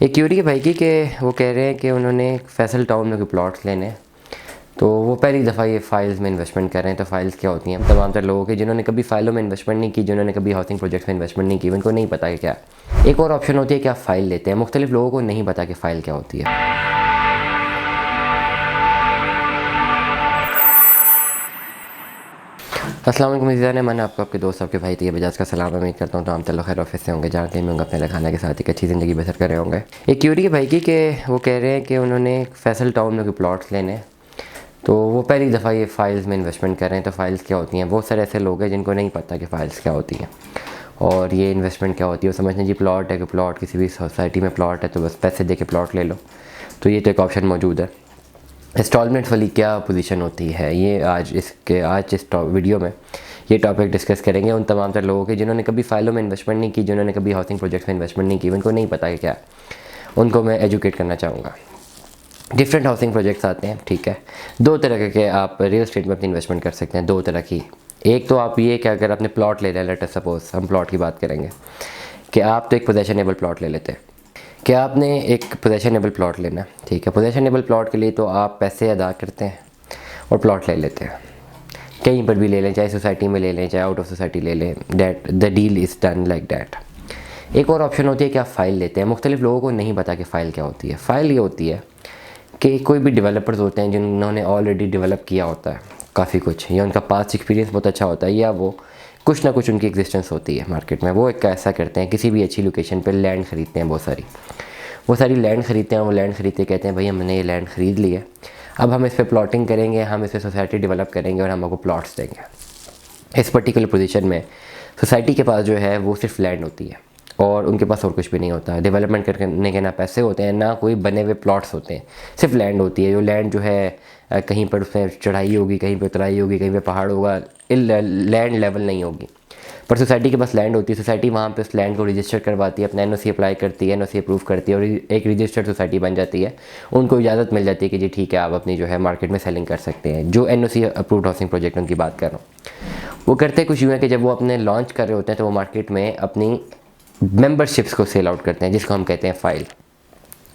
एक क्यूरी है भाई की कि वो कह रहे हैं कि उन्होंने फैसल टाउन में कोई प्लॉट्स लेने हैं, तो वो पहली दफ़ा ये फ़ाइल्स में इन्वेस्टमेंट कर रहे हैं। तो फ़ाइल्स क्या होती हैं? तमाम तरह लोगों के जिन्होंने कभी फ़ाइलों में इन्वेस्टमेंट नहीं की, जिन्होंने कभी हाउसिंग प्रोजेक्ट्स में इन्वेस्टमेंट नहीं की, उनको नहीं पता कि क्या है। एक और ऑप्शन होती है कि आप फ़ाइल लेते हैं। मुख्तलिफ लोगों को नहीं पता कि फ़ाइल क्या होती है। अस्सलाम वालेकुम अज़ीज़ान, मैंने आपके दोस्त आपके भाई तैयब बजाज का सलाम। उम्मीद करता हूँ तो हम तल्लु खैर ऑफिस से होंगे, जानते ही होंगे अपने खाना के साथ एक अच्छी ज़िंदगी बसर कर रहे होंगे। एक क्यूरी है भाई की कि वो कह रहे हैं कि उन्होंने फैसल टाउन में कोई प्लॉट्स लेने हैं, तो वो पहली दफ़ा ये फ़ाइल्स में इन्वेस्टमेंट कर रहे हैं। तो फ़ाइल्स क्या होती हैं? बहुत सारे ऐसे लोग हैं जिनको नहीं पता कि फ़ाइल्स क्या होती हैं और ये इन्वेस्टमेंट क्या होती है। वो समझते हैं जी प्लॉट है कि प्लॉट किसी भी सोसाइटी में प्लॉट है तो बस पैसे दे के प्लॉट ले लो। तो ये तो एक ऑप्शन मौजूद है। इंस्टॉलमेंट वाली क्या पोजीशन होती है, ये आज इस वीडियो में ये टॉपिक डिस्कस करेंगे उन तमाम तरह लोगों के जिन्होंने कभी फ़ाइलों में इन्वेस्टमेंट नहीं की, जिन्होंने कभी हाउसिंग प्रोजेक्ट्स में इन्वेस्टमेंट नहीं की, उनको नहीं पता कि क्या है। उनको मैं एजुकेट करना चाहूँगा। डिफरेंट हाउसिंग प्रोजेक्ट्स आते हैं, ठीक है। दो तरह के आप रियल एस्टेट में अपनी इन्वेस्टमेंट कर सकते हैं, दो तरह की। एक तो आप ये कि अगर आपने प्लॉट ले लिया, लेट अस सपोज हम प्लॉट की बात करेंगे कि आप तो एक पोजेशनेबल प्लॉट ले लेते हैं कि आपने एक पोजेशनेबल प्लॉट लेना, ठीक है। पोजेशनेबल प्लॉट के लिए तो आप पैसे अदा करते हैं और प्लॉट ले लेते हैं। कहीं पर भी ले लें, चाहे सोसाइटी में ले लें, चाहे आउट ऑफ सोसाइटी ले लें, that the deal is done like that. एक और ऑप्शन होती है कि आप फ़ाइल लेते हैं। मुख्तलिफ लोगों को नहीं पता कि फ़ाइल क्या होती है। फ़ाइल ये होती है कि कोई भी डेवलपर्स होते हैं जिन्होंने ऑलरेडी डेवलप किया होता है काफ़ी कुछ, या उनका पास्ट एक्सपीरियंस बहुत अच्छा होता है, या वो कुछ ना कुछ उनकी एग्जिस्टेंस होती है मार्केट में। वो एक ऐसा करते हैं, किसी भी अच्छी लोकेशन पर लैंड ख़रीदते हैं, वो सारी लैंड ख़रीदते हैं। वो लैंड ख़रीदते कहते हैं भाई हमने ये लैंड ख़रीद ली है, अब हम इस पर प्लॉटिंग करेंगे, हम इस पर सोसाइटी डेवलप करेंगे और हम आपको प्लॉट्स देंगे। इस पर्टिकुलर पोजीशन में सोसाइटी के पास जो है वो सिर्फ लैंड होती है और उनके पास और कुछ भी नहीं होता। डेवलपमेंट करने के ना पैसे होते हैं, ना कोई बने हुए प्लॉट्स होते हैं, सिर्फ लैंड होती है। जो लैंड जो है कहीं पर उसमें चढ़ाई होगी, कहीं पर उतराई होगी, कहीं पर पहाड़ होगा, लैंड लेवल नहीं होगी। पर सोसाइटी के पास लैंड होती है। सोसाइटी वहाँ पे उस लैंड को रजिस्टर करवाती है, अपना एनओसी अप्लाई करती है, एनओसी अप्रूव करती है और एक रजिस्टर्ड सोसाइटी बन जाती है। उनको इजाज़त मिल जाती है कि जी ठीक है, आप अपनी जो है मार्केट में सेलिंग कर सकते हैं। जो एनओसी अप्रूव्ड हाउसिंग प्रोजेक्ट उनकी बात कर रहा हूँ, वो करते कुछ यूँ है कि जब वो अपने लॉन्च कर रहे होते हैं तो वो मार्केट में अपनी मेंबरशिप्स को सेल आउट करते हैं, जिसको हम कहते हैं फ़ाइल।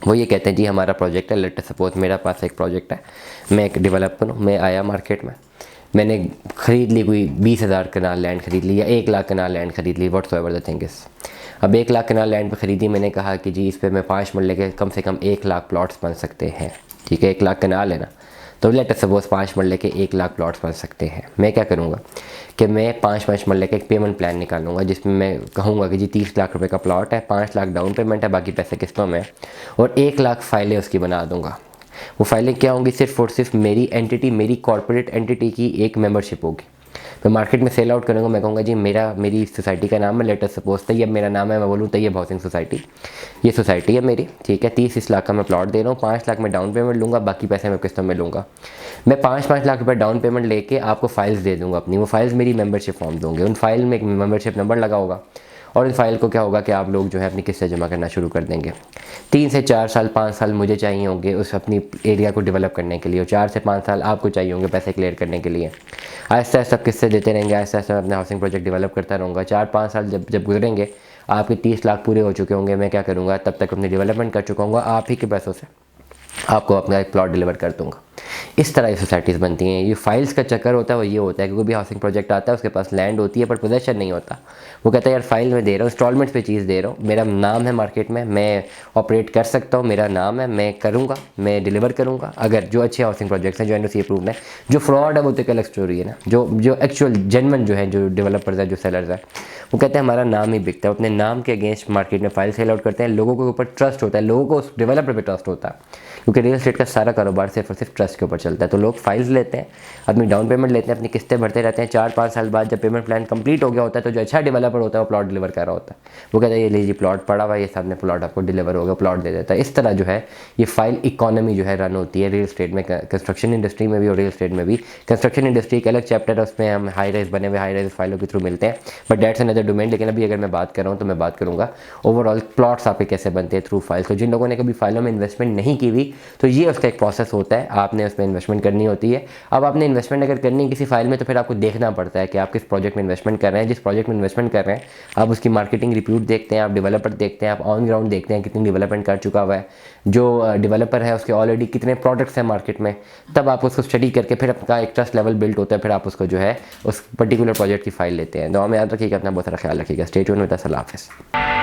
वो ये कहते हैं जी हमारा प्रोजेक्ट है, लेट सपोज मेरा पास एक प्रोजेक्ट है, मैं एक डेवलपर हूँ, मैं आया मार्केट में, मैंने ख़रीद ली कोई 20,000 कनाल लैंड ख़रीद ली या 1 लाख कनाल लैंड ख़रीद ली, whatever the thing is. अब 1 लाख कनाल लैंड पर ख़रीदी, मैंने कहा कि जी इस पर मैं 5 मरले के कम से कम 1 लाख प्लॉट्स बन सकते हैं, ठीक है। 1 लाख कनाल है ना, तो लेट सपोज 5 मरले के 1 लाख प्लॉट्स बन सकते हैं। मैं क्या करूँगा कि मैं 5-5 मरले का एक पेमेंट प्लान निकालूंगा, जिसमें मैं कहूँगा कि जी 30 लाख रुपए का प्लॉट है, 5 लाख डाउन पेमेंट है, बाकी पैसे किस्तों में, और 1 लाख फ़ाइलें उसकी बना दूँगा। वो फाइलें क्या होंगी? सिर्फ और सिर्फ मेरी एंटिटी, मेरी कॉर्पोरेट एंटिटी की एक मेंबरशिप होगी। मैं मार्केट में सेल आउट करूँगा, मैं कहूँगा जी मेरी सोसाइटी का नाम है, लेट अस सपोज तैयब मेरा नाम है, मैं बोलूँ तैयब हाउसिंग सोसाइटी, ये सोसाइटी है मेरी, ठीक है। 30 लाख का मैं प्लॉट दे रहा हूँ, 5 लाख में डाउन पेमेंट लूँगा, बाकी पैसे मैं किस्तों में लूँगा। मैं 5-5 लाख रुपये डाउन पेमेंट लेके आपको फाइल्स दे दूँगा अपनी। वो फाइल्स मेरी मेंबरशिप फॉर्म दूँगे। उन फाइल में एक मेंबरशिप नंबर लगा होगा और इस फाइल को क्या होगा कि आप लोग जो है अपनी किस्तें जमा करना शुरू कर देंगे। 3 से 4 साल 5 साल मुझे चाहिए होंगे उस अपनी एरिया को डेवलप करने के लिए, और 4 से 5 साल आपको चाहिए होंगे पैसे क्लियर करने के लिए। आहिस्ता आहिस्ता किस्से देते रहेंगे, आहिस्ता आहिस्ता मैं अपना हाउसिंग प्रोजेक्ट डेवलप करता रहूँगा। 4-5 साल जब गुजरेंगे, आपके 30 लाख पूरे हो चुके होंगे, मैं क्या करूँगा तब तक अपनी डेवलपमेंट कर चुका हूँ, आप ही के पैसों से आपको अपना एक प्लॉट डिलीवर कर दूँगा। इस तरह ये सोसाइटीज़ बनती हैं। ये फाइल्स का चक्कर होता है, वो ये होता है कि कोई भी हाउसिंग प्रोजेक्ट आता है, उसके पास लैंड होती है पर पोजेशन नहीं होता। वो कहता है यार फाइल में दे रहा हूँ, इंस्टॉलमेंट पे चीज़ दे रहा हूँ, मेरा नाम है मार्केट में, मैं ऑपरेट कर सकता हूँ, मेरा नाम है, मैं करूँगा, मैं डिलीवर करूँगा। अगर जो अच्छे हाउसिंग प्रोजेक्ट्स हैं, जो एनओसी अप्रूव्ड है, जो फ्रॉड है वो तो एक अलग स्टोरी है ना। जो एक्चुअल जेन्युइन जो है, जो डेवलपर्स है, जो सेलर्स है, वो कहते हैं हमारा नाम ही बिकता है। अपने नाम के अगेंस्ट मार्केट में फाइल सेल आउट करते हैं। लोगों के ऊपर ट्रस्ट होता है, लोगों को उस डेवलपर पर ट्रस्ट होता है, क्योंकि रियल एस्टेट का सारा कारोबार सिर्फ और सिर्फ ट्रस्ट के ऊपर चलता है। तो लोग फाइल्स लेते हैं, अपनी डाउन पेमेंट लेते हैं, अपनी किस्तें भरते रहते हैं। 4-5 साल बाद जब पेमेंट प्लान कंप्लीट हो गया होता है, तो जो अच्छा डेवलपर होता है वो प्लॉट डिलीवर कर रहा होता है। वो कहता है ये लीजिए प्लॉट पड़ा हुआ है, ये सामने प्लॉट आपको डिलीवर होगा, प्लॉट दे देता है। इस तरह जो है ये फाइल इकोनॉमी जो है रन होती है रियल एस्टेट में, कंस्ट्रक्शन इंडस्ट्री में भी और रियल एस्टेट में भी। कंस्ट्रक्शन इंडस्ट्री एक अलग चैप्टर है, उसमें हम हाई राइज बने हुए हाई राइज फाइलों के थ्रू मिलते हैं, बट डेट्स अनदर डोमेन। लेकिन अभी अगर मैं बात कर रहा हूँ तो मैं बात करूँगा ओवरऑल प्लॉट्स आपके कैसे बनते हैं थ्रू फाइल्स। तो जिन लोगों ने कभी फाइलों में इन्वेस्टमेंट नहीं की हुई, तो ये उसका एक प्रोसेस होता है। आपने आपने उसमें इन्वेस्टमेंट करनी होती है। अब आपने इन्वेस्टमेंट अगर करनी है किसी फाइल में तो फिर आपको देखना पड़ता है कि आप किस प्रोजेक्ट में इन्वेस्टमेंट कर रहे हैं। जिस प्रोजेक्ट में इन्वेस्टमेंट कर रहे हैं आप उसकी मार्केटिंग रिप्यूट देखते हैं, आप डेवलपर देखते हैं, आप ऑन ग्राउंड देखते हैं कितनी डेवलपमेंट कर चुका हुआ है, जो डेवलपर है उसके ऑलरेडी कितने प्रोडक्ट्स हैं मार्केट में, तब आप उसको स्टडी करके फिर आपका एक ट्रस्ट लेवल बिल्ड होता है, फिर आप उसको जो है उस पर्टिकुलर प्रोजेक्ट की फाइल लेते हैं। दुआ में याद रखिएगा, अपना बहुत सारा ख्याल रखिएगा। Stay tuned with us. अल्लाह हाफ़िज़।